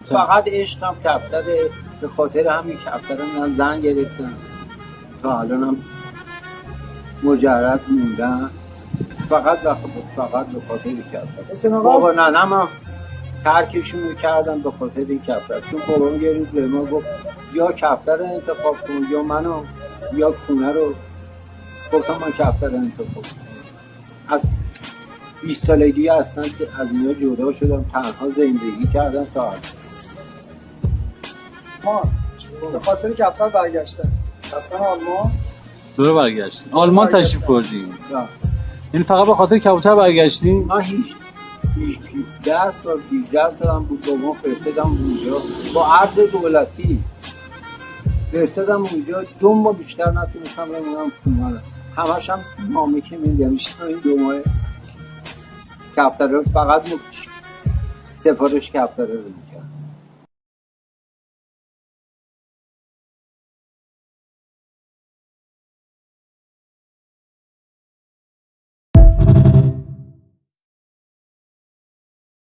فقط عشقم کفتره، به خاطر همین کفتره من زن گرفتم تا الانم مجرد موندم، فقط به خاطر کفتره. بابا ننم هم ترکشون میکردم به خاطر این کفتر، چون بابام یه روز به ما گفت یا کفتر رو انتخاب کن یا منو یا خونه رو. گفتم من کفتر رو انتخاب کنم. از 20 سالگی اصلا از اینا جدا شدم، تنها زندگی کردم تا الان. ما به خاطر کفتر برگشتن رفتن آلمان. تو برگشتین آلمان تشریف بردین؟ یعنی فقط به خاطر کبوتر برگشتین؟ من هیچ 10 سال 18 سالم بود بابام فرستادم اونجا با عرض دولتی فرستادم اونجا. 2 ماه بیشتر نتونستم بمونم خونه. همش هم نامه که میدم این 2 ماه کفتر فقط سفارش کفتر رو میکرد.